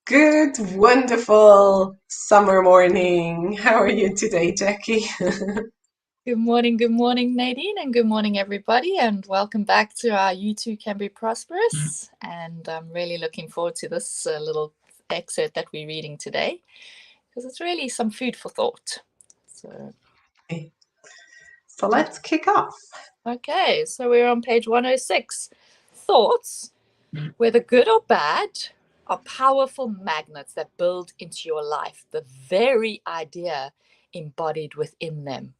Good, wonderful summer morning. How are you today, Jackie? Good morning, Nadine, and good morning, everybody, and welcome back to our You Too Can Be Prosperous. And I'm really looking forward to this little excerpt that we're reading today because it's really some food for thought. So Let's kick off. Okay, so we're on page 106. Thoughts, whether good or bad, are powerful magnets that build into your life the very idea embodied within them.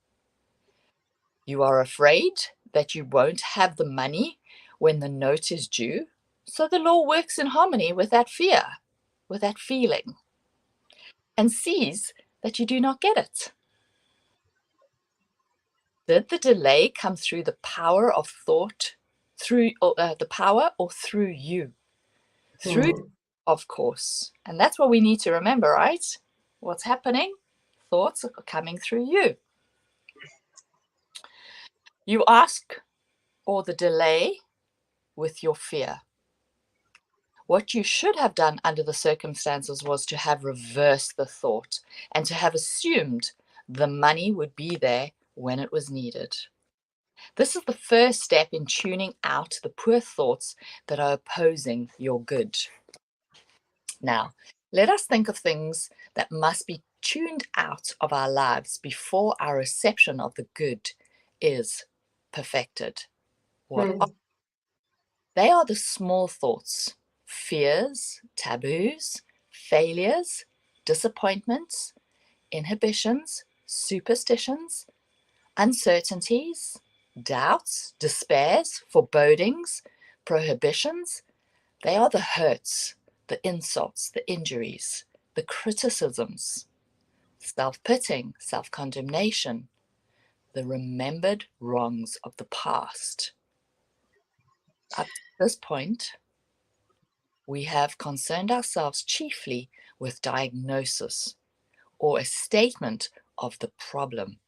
You are afraid that you won't have the money when the note is due. So the law works in harmony with that fear, with that feeling, and sees that you do not get it. Did the delay come through the power of thought, through the power or through you? Through, of course. And that's what we need to remember, right? What's happening? Thoughts are coming through you. You ask or the delay with your fear. What you should have done under the circumstances was to have reversed the thought and to have assumed the money would be there when it was needed. This is the first step in tuning out the poor thoughts that are opposing your good. Now, let us think of things that must be tuned out of our lives before our reception of the good is perfected. They are the small thoughts. Fears, taboos, failures, disappointments, inhibitions, superstitions, uncertainties, doubts, despairs, forebodings, prohibitions. They are the hurts, the insults, the injuries, the criticisms, self-pitying, self-condemnation, the remembered wrongs of the past. Up to this point, we have concerned ourselves chiefly with diagnosis or a statement of the problem.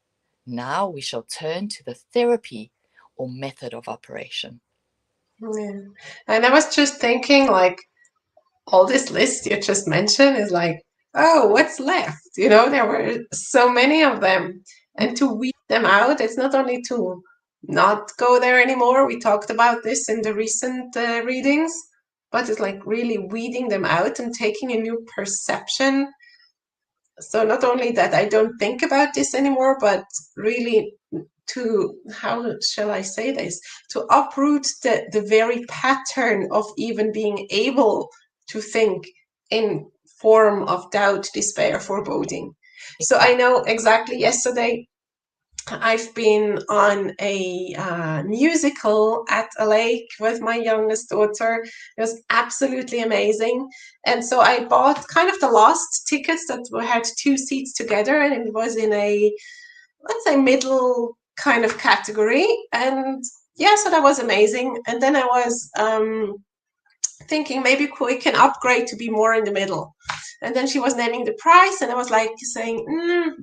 Now we shall turn to the therapy or method of operation. Yeah. And I was just thinking, like, all this list you just mentioned is like, oh, what's left? There were so many of them. And to weed them out, it's not only to not go there anymore. We talked about this in the recent readings, but it's like really weeding them out and taking a new perception. So not only that I don't think about this anymore, but really to, how shall I say this, to uproot the very pattern of even being able to think in form of doubt, despair, foreboding. So I know exactly yesterday I've been on a musical at a lake with my youngest daughter. It was absolutely amazing. And so I bought kind of the last tickets that had two seats together, and it was in a, let's say, middle kind of category. And yeah, so that was amazing. And then I was thinking maybe we can upgrade to be more in the middle. And then she was naming the price, and I was like saying,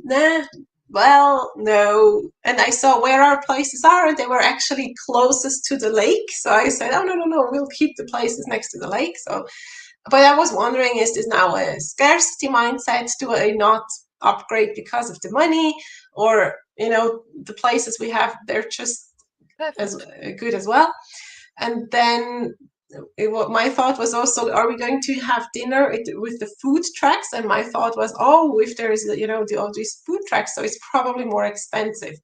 nah, well, no. And I saw where our places are, and they were actually closest to the lake. So I said, oh, no, we'll keep the places next to the lake. So, but I was wondering, is this now a scarcity mindset? Do I not upgrade because of the money? Or, the places we have, they're just as good as well. And then my thought was also, are we going to have dinner with the food trucks? And my thought was, oh, if there is, all these food trucks, so it's probably more expensive.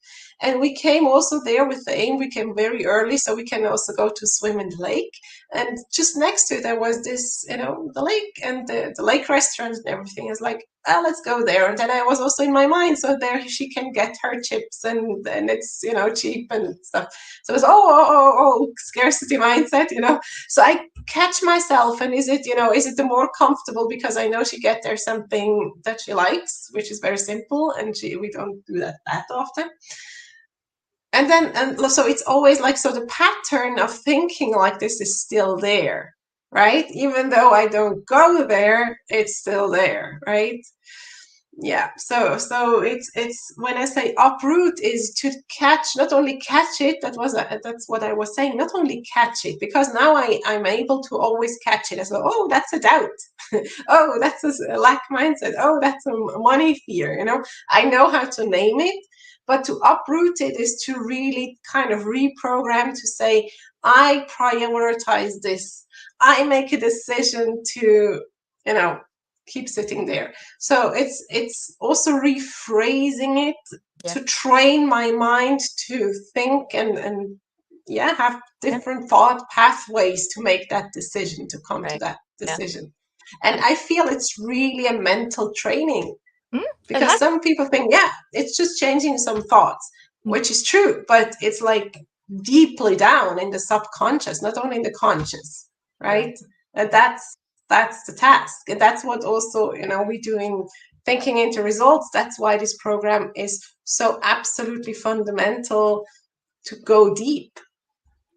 And we came also there with the aim, we came very early, so we can also go to swim in the lake. And just next to it, there was this, the lake and the lake restaurant and everything. Is like, oh, let's go there. And then I was also in my mind, so there she can get her chips and it's, cheap and stuff. So it was, scarcity mindset, So I catch myself, and is it the more comfortable because I know she get there something that she likes, which is very simple, and we don't do that often. And so it's always like, so the pattern of thinking like this is still there, right? Even though I don't go there, it's still there, right? Yeah, so it's when I say uproot is to catch, not only catch it, that's what I was saying, not only catch it, because now I'm able to always catch it as well. Oh, that's a doubt. Oh, that's a lack mindset. Oh, that's a money fear. I know how to name it, but to uproot it is to really kind of reprogram to say, I prioritize this. I make a decision to, you know, keep sitting there. So it's also rephrasing it Yeah. to train my mind to think and yeah, have Yeah. different thought pathways to make that decision, to come to Right. that Yeah. decision. And I feel it's really a mental training, Mm, it because has. some people think, yeah, it's just changing some thoughts, Mm, which is true, but it's like deeply down in the subconscious, not only in the conscious, right. right? And that's the task. And that's what also, we do in thinking into results. That's why this program is so absolutely fundamental, to go deep.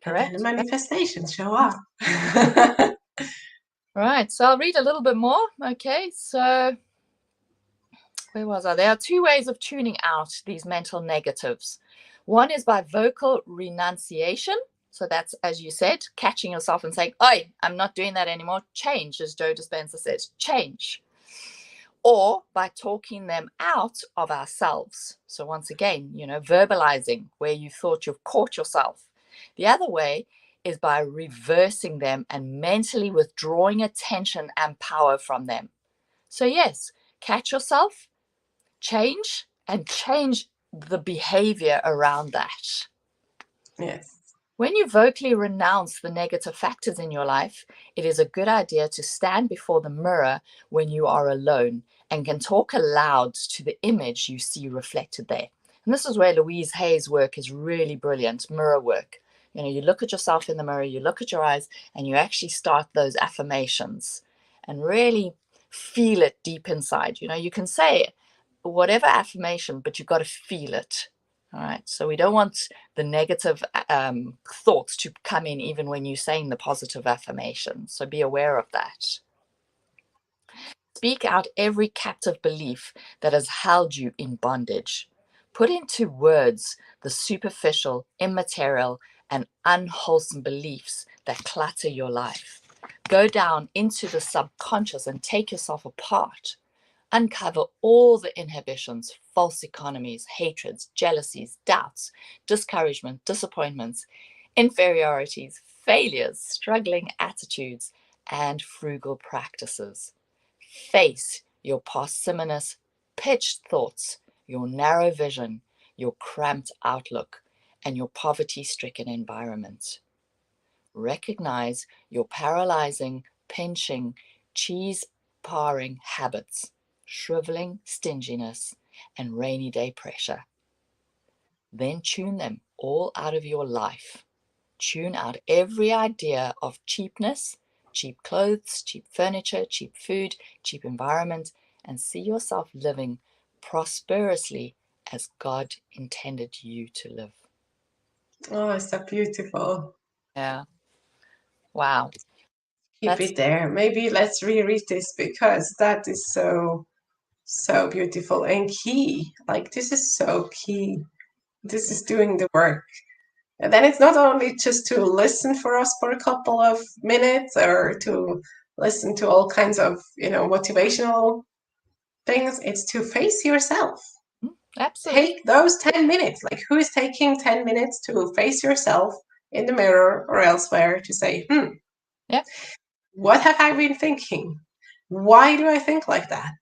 And then the Correct. Yeah. manifestations show Mm. up. Right. So I'll read a little bit more. Okay. So where was I? There are two ways of tuning out these mental negatives. One is by vocal renunciation. So that's, as you said, catching yourself and saying, "Oi, I'm not doing that anymore. Change," as Joe Dispenza says, change. Or by talking them out of ourselves. So once again, verbalizing where you thought you've caught yourself. The other way is by reversing them and mentally withdrawing attention and power from them. So yes, catch yourself, change, and change the behavior around that. Yes. When you vocally renounce the negative factors in your life, it is a good idea to stand before the mirror when you are alone and can talk aloud to the image you see reflected there. And this is where Louise Hay's work is really brilliant, mirror work. You look at yourself in the mirror, you look at your eyes, and you actually start those affirmations and really feel it deep inside. You can say whatever affirmation, but you've got to feel it. All right. So we don't want the negative thoughts to come in even when you're saying the positive affirmation. So be aware of that. Speak out every captive belief that has held you in bondage. Put into words the superficial, immaterial, and unwholesome beliefs that clutter your life. Go down into the subconscious and take yourself apart. Uncover all the inhibitions, false economies, hatreds, jealousies, doubts, discouragement, disappointments, inferiorities, failures, struggling attitudes, and frugal practices. Face your parsimonious, pitched thoughts, your narrow vision, your cramped outlook, and your poverty stricken environment. Recognize your paralyzing, pinching, cheese paring habits, shriveling stinginess, and rainy day pressure. Then tune them all out of your life. Tune out every idea of cheapness, cheap clothes, cheap furniture, cheap food, cheap environment, and see yourself living prosperously as God intended you to live. Oh, it's so beautiful. Yeah. Wow. Keep That's it there. Maybe let's reread this, because that is so beautiful and key. Like, this is so key. This is doing the work. And then it's not only just to listen for us for a couple of minutes, or to listen to all kinds of, motivational things. It's to face yourself. absolutely. Take those 10 minutes. Like, who is taking 10 minutes to face yourself in the mirror or elsewhere to say, Yeah. what have I been thinking? Why do I think like that?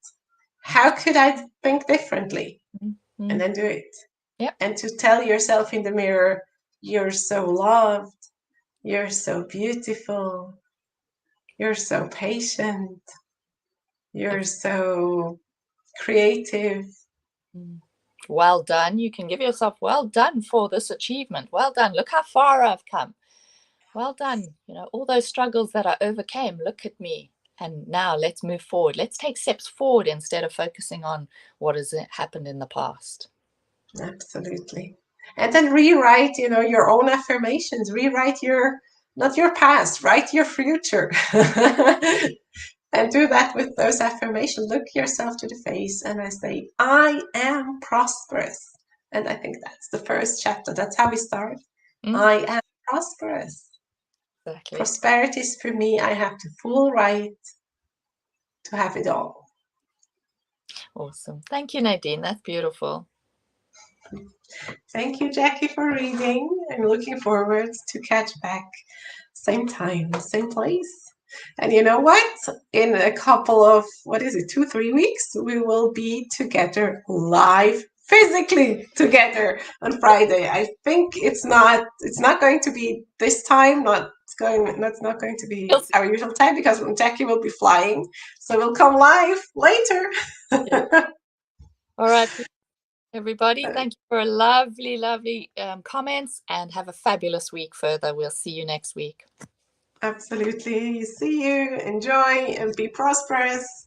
How could I think differently? And Mm-hmm. then do it. Yep. And to tell yourself in the mirror, you're so loved, you're so beautiful, you're so patient, you're so creative. Well done. You can give yourself well done for this achievement. Well done. Look how far I've come. Well done. All those struggles that I overcame. Look at me. And now let's move forward. Let's take steps forward instead of focusing on what has happened in the past. Absolutely. And then rewrite, your own affirmations. Rewrite not your past, write your future. And do that with those affirmations. Look yourself to the face and I say, I am prosperous. And I think that's the first chapter. That's how we start. I am prosperous. Exactly. Prosperity is for me. I have the full right to have it all. Awesome. Thank you, Nadine. That's beautiful. Thank you, Jackie, for reading. I'm looking forward to catch back same time, same place. And you know what? In a couple of, 2, 3 weeks, we will be together live, physically together on Friday. I think it's not going to be this time, that's not going to be our usual time because Jackie will be flying. So we'll come live later. Yeah. All right, everybody. Thank you for a lovely, lovely comments, and have a fabulous week further. We'll see you next week. Absolutely. See you, enjoy, and be prosperous.